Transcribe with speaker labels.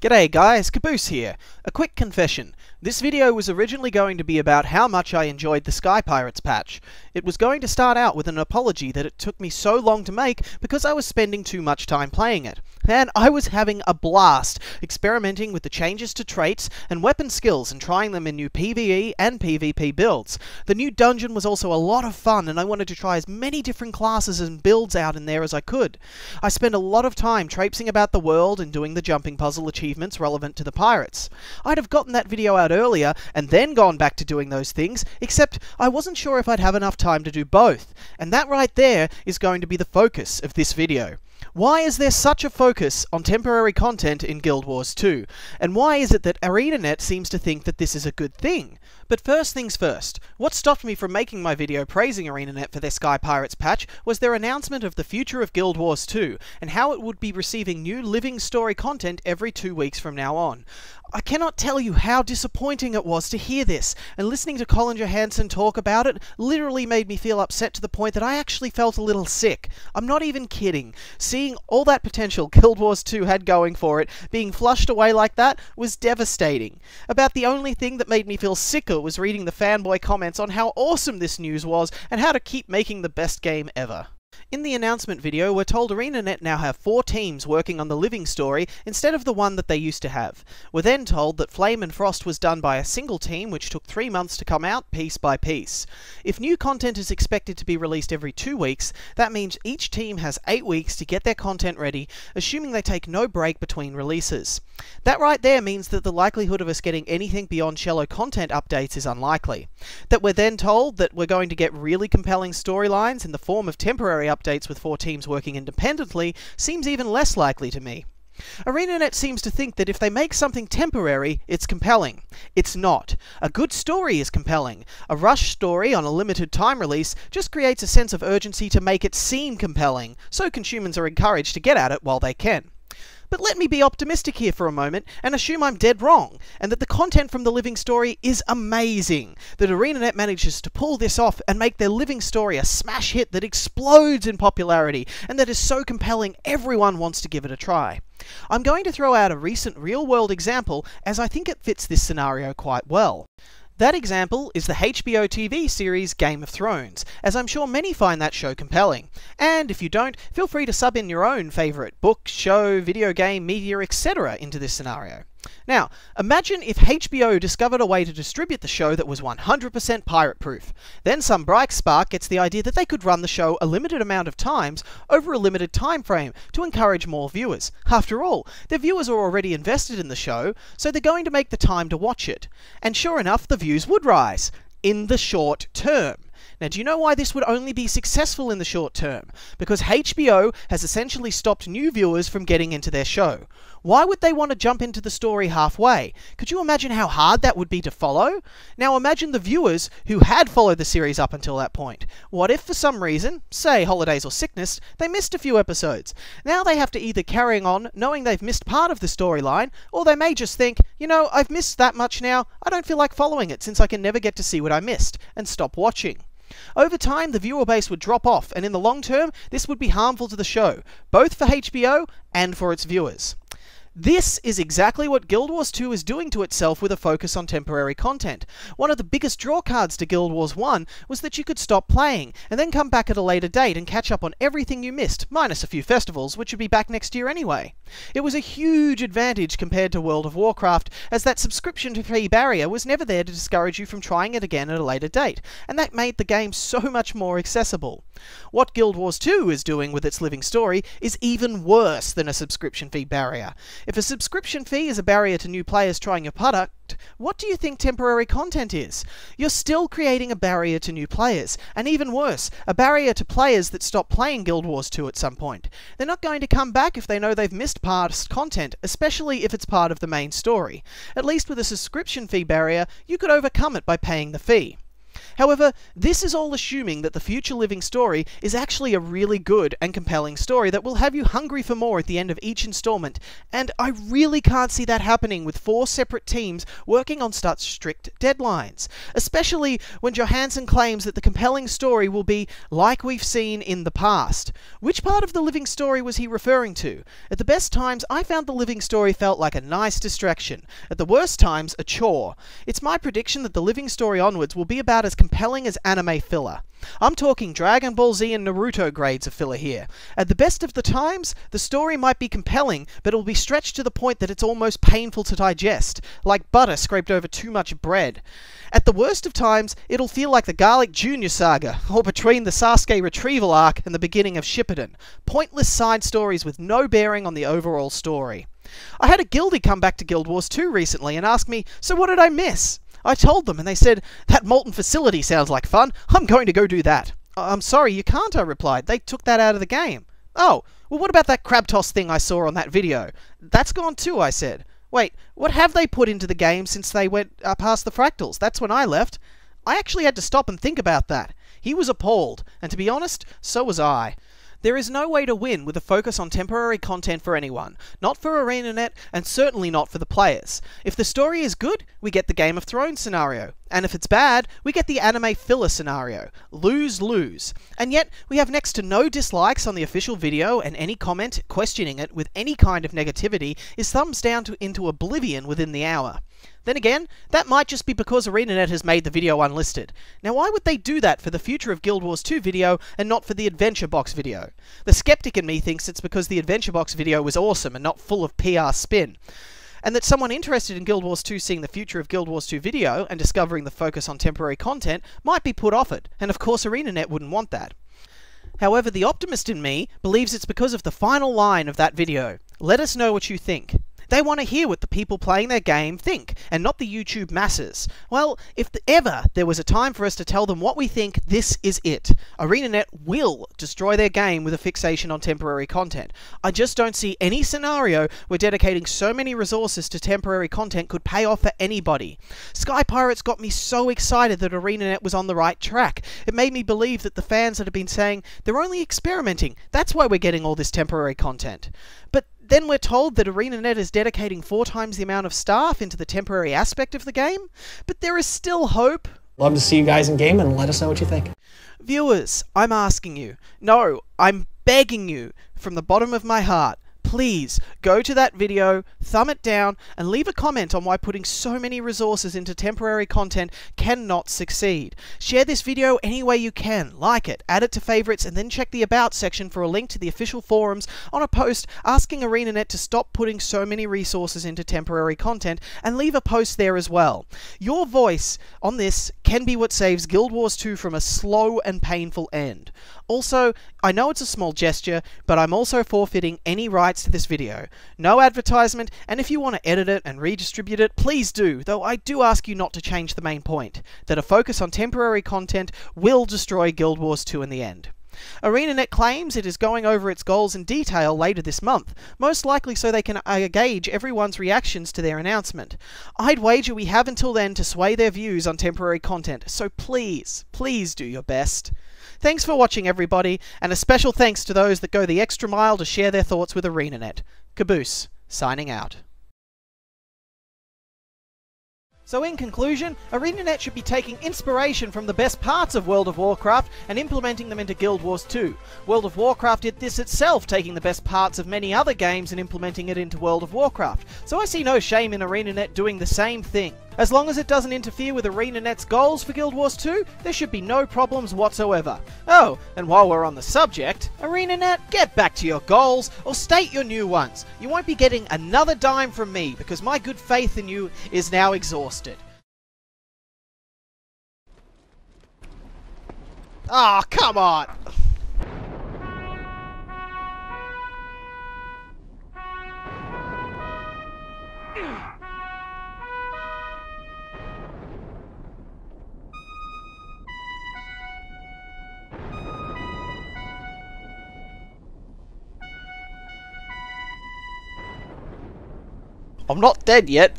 Speaker 1: G'day guys, Kaaboose here. A quick confession. This video was originally going to be about how much I enjoyed the Sky Pirates patch. It was going to start out with an apology that it took me so long to make because I was spending too much time playing it. And I was having a blast, experimenting with the changes to traits and weapon skills and trying them in new PvE and PvP builds. The new dungeon was also a lot of fun and I wanted to try as many different classes and builds out in there as I could. I spent a lot of time traipsing about the world and doing the jumping puzzle achievements relevant to the pirates. I'd have gotten that video out earlier and then gone back to doing those things, except I wasn't sure if I'd have enough time to do both. And that right there is going to be the focus of this video. Why is there such a focus on temporary content in Guild Wars 2? And why is it that ArenaNet seems to think that this is a good thing? But first things first, what stopped me from making my video praising ArenaNet for their Sky Pirates patch was their announcement of the future of Guild Wars 2, and how it would be receiving new living story content every 2 weeks from now on. I cannot tell you how disappointing it was to hear this, and listening to Colin Johansson talk about it literally made me feel upset to the point that I actually felt a little sick. I'm not even kidding. Seeing all that potential Guild Wars 2 had going for it being flushed away like that was devastating. About the only thing that made me feel sicker was reading the fanboy comments on how awesome this news was and how to keep making the best game ever. In the announcement video, we're told ArenaNet now have 4 teams working on the living story instead of the one that they used to have. We're then told that Flame and Frost was done by a single team which took 3 months to come out piece by piece. If new content is expected to be released every 2 weeks, that means each team has 8 weeks to get their content ready, assuming they take no break between releases. That right there means that the likelihood of us getting anything beyond shallow content updates is unlikely. That we're then told that we're going to get really compelling storylines in the form of temporary updates with 4 teams working independently seems even less likely to me. ArenaNet seems to think that if they make something temporary, it's compelling. It's not. A good story is compelling. A rush story on a limited time release just creates a sense of urgency to make it seem compelling, so consumers are encouraged to get at it while they can. But let me be optimistic here for a moment and assume I'm dead wrong, and that the content from the living story is amazing. That ArenaNet manages to pull this off and make their living story a smash hit that explodes in popularity, and that is so compelling everyone wants to give it a try. I'm going to throw out a recent real-world example as I think it fits this scenario quite well. That example is the HBO TV series Game of Thrones, as I'm sure many find that show compelling. And if you don't, feel free to sub in your own favourite book, show, video game, media, etc. into this scenario. Now, imagine if HBO discovered a way to distribute the show that was 100% pirate-proof. Then some bright spark gets the idea that they could run the show a limited amount of times over a limited time frame to encourage more viewers. After all, their viewers are already invested in the show, so they're going to make the time to watch it. And sure enough, the views would rise. In the short term. Now, do you know why this would only be successful in the short term? Because HBO has essentially stopped new viewers from getting into their show. Why would they want to jump into the story halfway? Could you imagine how hard that would be to follow? Now imagine the viewers who had followed the series up until that point. What if for some reason, say holidays or sickness, they missed a few episodes? Now they have to either carry on knowing they've missed part of the storyline, or they may just think, you know, I've missed that much now, I don't feel like following it since I can never get to see what I missed, and stop watching. Over time, the viewer base would drop off, and in the long term, this would be harmful to the show, both for HBO and for its viewers. This is exactly what Guild Wars 2 is doing to itself with a focus on temporary content. One of the biggest drawcards to Guild Wars 1 was that you could stop playing, and then come back at a later date and catch up on everything you missed, minus a few festivals, which would be back next year anyway. It was a huge advantage compared to World of Warcraft, as that subscription fee barrier was never there to discourage you from trying it again at a later date, and that made the game so much more accessible. What Guild Wars 2 is doing with its living story is even worse than a subscription fee barrier. If a subscription fee is a barrier to new players trying your product, what do you think temporary content is? You're still creating a barrier to new players, and even worse, a barrier to players that stop playing Guild Wars 2 at some point. They're not going to come back if they know they've missed past content, especially if it's part of the main story. At least with a subscription fee barrier, you could overcome it by paying the fee. However, this is all assuming that the future living story is actually a really good and compelling story that will have you hungry for more at the end of each installment, and I really can't see that happening with 4 separate teams working on such strict deadlines, especially when Johansson claims that the compelling story will be like we've seen in the past. Which part of the living story was he referring to? At the best times, I found the living story felt like a nice distraction. At the worst times, a chore. It's my prediction that the living story onwards will be about as compelling as anime filler. I'm talking Dragon Ball Z and Naruto grades of filler here. At the best of the times, the story might be compelling, but it will be stretched to the point that it's almost painful to digest, like butter scraped over too much bread. At the worst of times, it'll feel like the Garlic Jr. saga, or between the Sasuke retrieval arc and the beginning of Shippuden. Pointless side stories with no bearing on the overall story. I had a guildie come back to Guild Wars 2 recently and ask me, so what did I miss? I told them and they said, that molten facility sounds like fun, I'm going to go do that. I'm sorry, you can't, I replied, they took that out of the game. Oh, well what about that crab toss thing I saw on that video? That's gone too, I said. Wait, what have they put into the game since they went past the fractals? That's when I left. I actually had to stop and think about that. He was appalled, and to be honest, so was I. There is no way to win with a focus on temporary content for anyone, not for ArenaNet, and certainly not for the players. If the story is good, we get the Game of Thrones scenario, and if it's bad, we get the anime filler scenario. Lose-lose. And yet, we have next to no dislikes on the official video, and any comment questioning it with any kind of negativity is thumbs down into oblivion within the hour. Then again, that might just be because ArenaNet has made the video unlisted. Now why would they do that for the Future of Guild Wars 2 video and not for the Adventure Box video? The skeptic in me thinks it's because the Adventure Box video was awesome and not full of PR spin. And that someone interested in Guild Wars 2 seeing the Future of Guild Wars 2 video and discovering the focus on temporary content might be put off it, and of course ArenaNet wouldn't want that. However, the optimist in me believes it's because of the final line of that video. Let us know what you think. They want to hear what the people playing their game think, and not the YouTube masses. Well, if ever there was a time for us to tell them what we think, this is it. ArenaNet will destroy their game with a fixation on temporary content. I just don't see any scenario where dedicating so many resources to temporary content could pay off for anybody. Sky Pirates got me so excited that ArenaNet was on the right track. It made me believe that the fans that have been saying, they're only experimenting, that's why we're getting all this temporary content. But then we're told that ArenaNet is dedicating 4 times the amount of staff into the temporary aspect of the game, but there is still hope.
Speaker 2: Love to see you guys in game and let us know what you think.
Speaker 1: Viewers, I'm asking you, no, I'm begging you from the bottom of my heart, please go to that video, thumb it down, and leave a comment on why putting so many resources into temporary content cannot succeed. Share this video any way you can, like it, add it to favorites, and then check the About section for a link to the official forums on a post asking ArenaNet to stop putting so many resources into temporary content, and leave a post there as well. Your voice on this can be what saves Guild Wars 2 from a slow and painful end. Also, I know it's a small gesture, but I'm also forfeiting any rights to this video. No advertisement, and if you want to edit it and redistribute it, please do, though I do ask you not to change the main point, that a focus on temporary content will destroy Guild Wars 2 in the end. ArenaNet claims it is going over its goals in detail later this month, most likely so they can gauge everyone's reactions to their announcement. I'd wager we have until then to sway their views on temporary content, so please, please do your best. Thanks for watching everybody, and a special thanks to those that go the extra mile to share their thoughts with ArenaNet. Kaaboose, signing out. So in conclusion, ArenaNet should be taking inspiration from the best parts of World of Warcraft and implementing them into Guild Wars 2. World of Warcraft did this itself, taking the best parts of many other games and implementing it into World of Warcraft. So I see no shame in ArenaNet doing the same thing. As long as it doesn't interfere with ArenaNet's goals for Guild Wars 2, there should be no problems whatsoever. Oh, and while we're on the subject, ArenaNet, get back to your goals, or state your new ones. You won't be getting another dime from me, because my good faith in you is now exhausted. Ah, come on! I'm not dead yet.